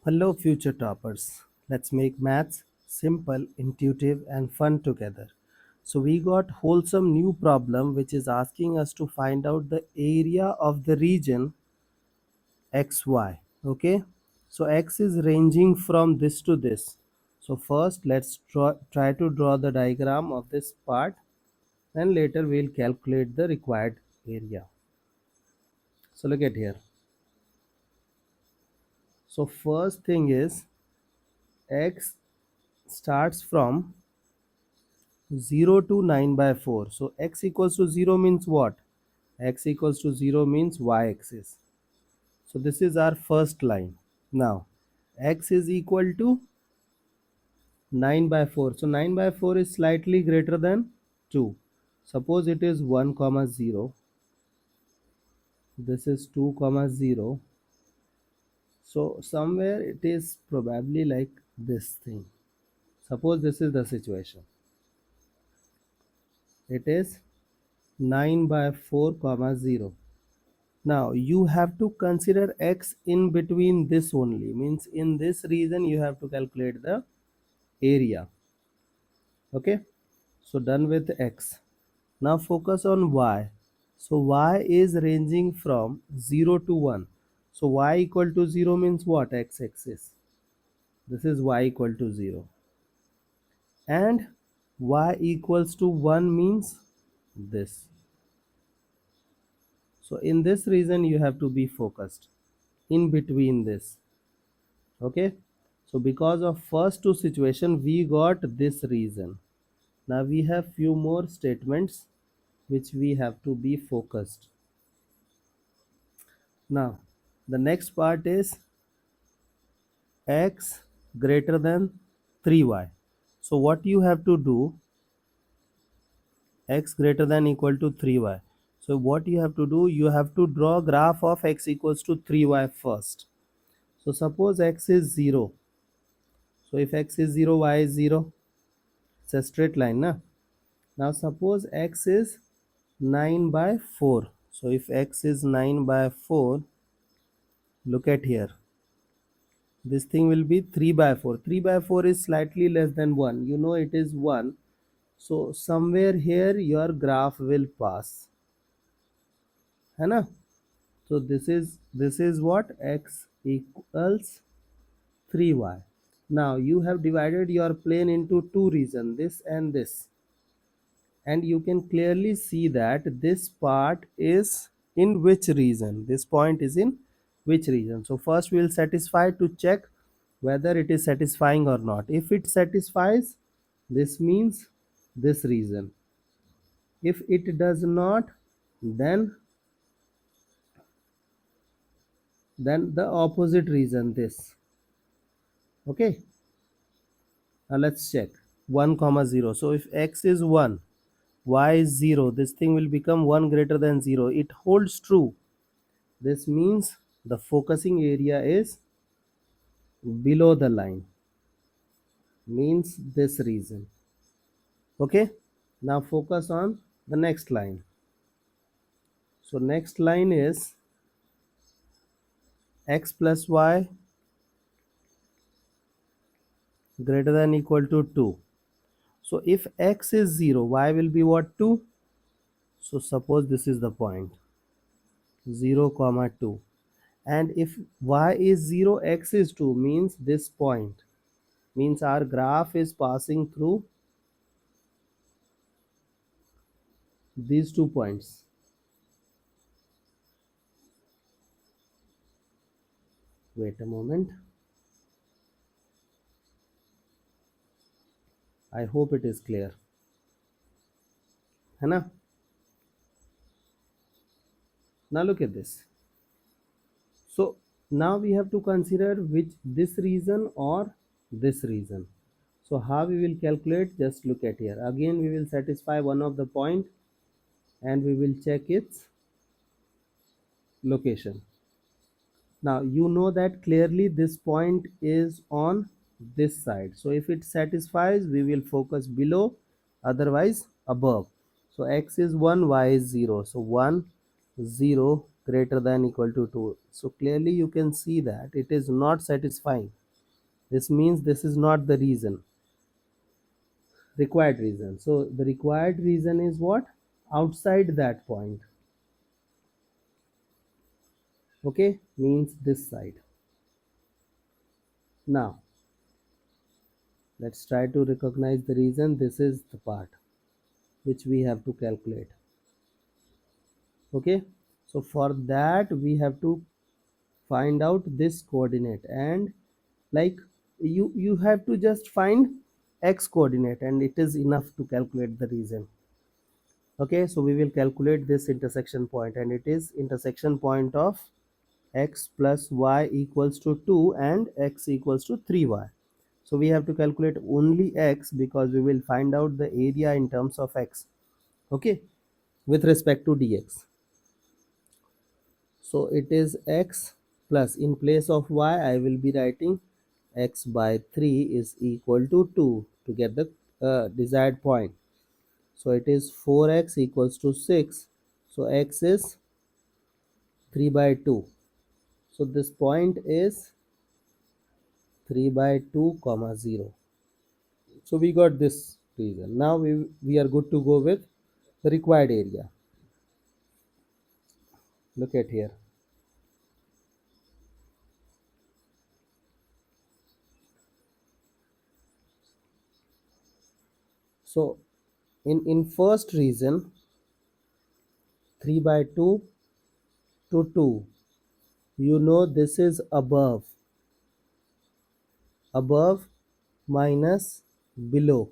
Hello, future toppers. Let's make maths simple, intuitive, and fun together. So, we got wholesome new problem which is asking us to find out the area of the region xy. Okay, so x is ranging from this to this. So, first let's try to draw the diagram of this part, and later we'll calculate the required area. So, look at here. So, first thing is x starts from 0 to 9 by 4. So x equals to 0 means what? X equals to 0 means y-axis. So this is our first line. Now x is equal to 9 by 4. So 9 by 4 is slightly greater than 2. Suppose it is 1 comma 0. This is 2 comma 0. So somewhere it is probably like this thing. Suppose this is the situation. It is 9 by 4 comma 0. Now you have to consider x in between this only, means in this region you have to calculate the area. Okay, so done with x. Now focus on y. So y is ranging from 0 to 1. So y equal to 0 means what? X axis. This is y equal to 0. And y equals to 1 means this. So in this region you have to be focused in between this. Okay, so because of first two situation we got this reason. Now we have few more statements which we have to be focused. Now the next part is x greater than 3y. So what you have to do, x greater than equal to 3y. So what you have to do, you have to draw graph of x equals to 3y first. So suppose x is 0. So if x is 0, y is 0. It's a straight line, na? Now suppose x is 9 by 4. So if x is 9 by 4, look at here. This thing will be 3 by 4. 3 by 4 is slightly less than 1. You know it is 1. So somewhere here your graph will pass. है ना? So this is what? X equals 3y. Now you have divided your plane into two regions, this and this. And you can clearly see that this part is in which region, this point is in which region. So first we will satisfy to check whether it is satisfying or not. If it satisfies, this means this region. If it does not, then the opposite region, this. Okay, now let's check 1 comma 0. So if x is 1, y is 0, this thing will become 1 greater than 0. It holds true. This means the focusing area is below the line, means this region. Okay, now focus on the next line. So next line is x plus y greater than equal to 2. So if x is 0, y will be what? 2. So suppose this is the point 0 comma 2, and if y is 0, x is 2, means this point, means our graph is passing through these 2 points. Wait a moment, I hope it is clear, है ना? Now look at this. So now we have to consider which, this region or this region. So how we will calculate? Just look at here. Again we will satisfy one of the point and we will check its location. Now you know that clearly this point is on this side. So if it satisfies, we will focus below, otherwise above. So x is 1, y is 0. So 1, 0, greater than equal to 2. So clearly you can see that it is not satisfying. This means this is not the required reason. So the required reason is what? Outside that point. Okay, means this side. Now let's try to recognize the reason. This is the part which we have to calculate. Okay, so for that we have to find out this coordinate, and like you have to just find x coordinate and it is enough to calculate the reason. Okay, so we will calculate this intersection point, and it is intersection point of x plus y equals to 2 and x equals to 3y. So we have to calculate only x because we will find out the area in terms of x, okay, with respect to dx. So it is x plus, in place of y I will be writing x by 3 is equal to 2 to get the desired point. So it is 4x equals to 6. So x is 3 by 2. So this point is 3 by 2 comma 0. So we got this reason. Now we are good to go with the required area. Look at here. So in first reason, 3 by 2 to 2, you know this is above minus below.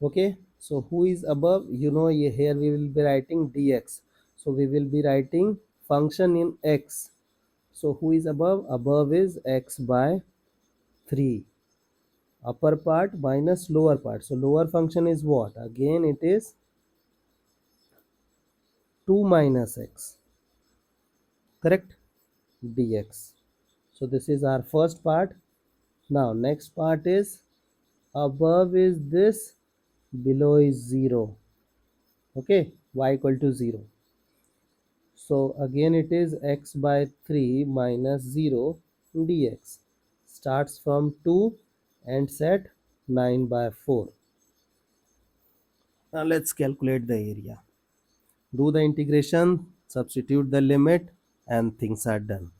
Okay, so who is above? You know, here we will be writing dx, so we will be writing function in x. So who is above? Above is x by 3, upper part minus lower part. So lower function is what? Again it is 2 minus x, correct, dx. So this is our first part. Now next part is, above is this, below is 0. Okay, y equal to 0. So again it is x by 3 minus 0 dx. Starts from 2, ends at 9 by 4. Now let's calculate the area. Do the integration, substitute the limit, and things are done.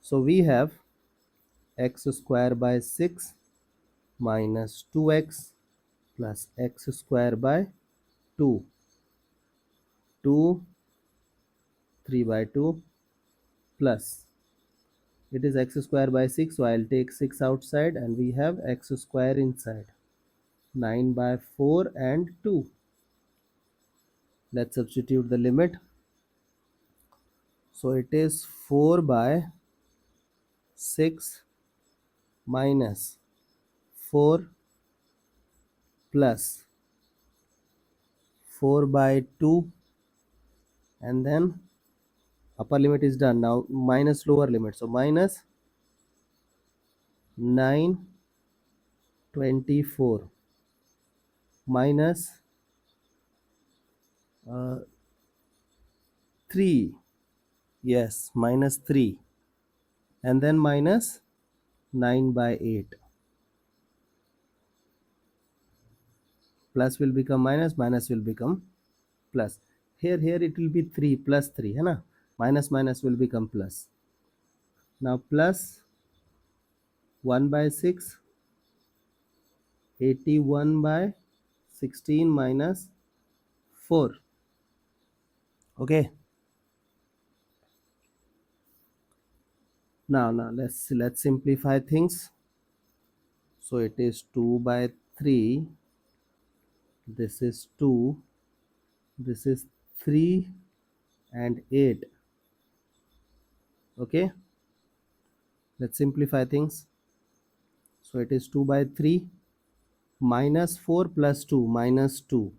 So we have x square by 6 minus 2x plus x square by 2. 2, 3 by 2 plus, it is x square by 6, so I'll take 6 outside and we have x square inside, 9 by 4 and 2. Let's substitute the limit. So it is 4 by 6 minus 4 plus 4 by 2, and then upper limit is done. Now minus lower limit, so minus 924 minus 3, yes, minus 3, and then minus 9 by 8. Plus will become minus, minus will become plus. Here it will be 3 plus 3, है ना, minus minus will become plus. Now plus 1 by 6, 81 by 16 minus 4. Okay, now let's simplify things. So it is 2 by 3, this is 2, this is 3 and 8. Okay, let's simplify things. So it is 2 by 3 minus 4 plus 2 minus 2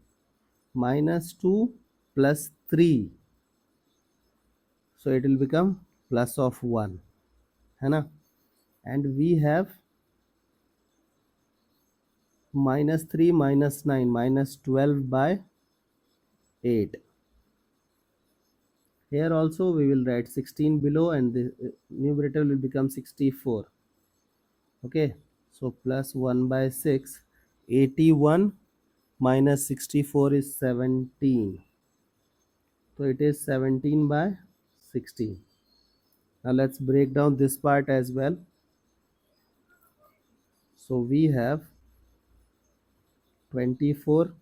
minus 2 plus 3, so it will become plus of 1, है ना, and we have minus 3 minus 9 minus 12 by 8. Here also we will write 16 below, and the numerator will become 64. Okay, so plus 1 by 6. 81 minus 64 is 17. So it is 17 by 16. Now let's break down this part as well. So we have 24,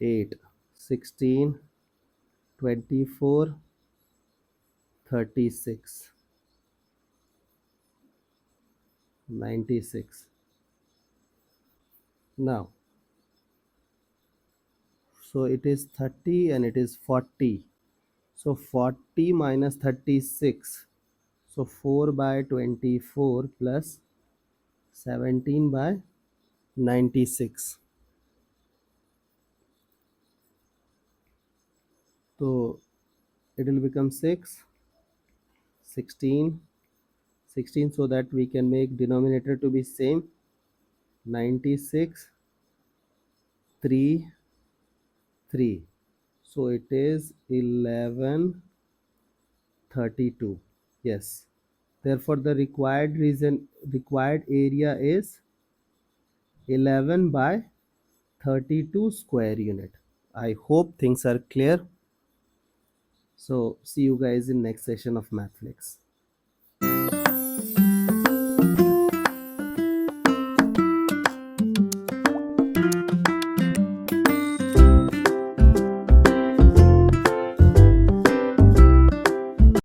8, 16, 24, 36, 96. Now, so it is 30 and it is 40. So 40 minus 36. So 4 by 24 plus 17 by 96. So it will become 6, 16, 16, so that we can make denominator to be same. 96, 3, 3. So it is 1132. Yes. Therefore the required area is 11 by 32 square unit. I hope things are clear. So see you guys in next session of MathFlix.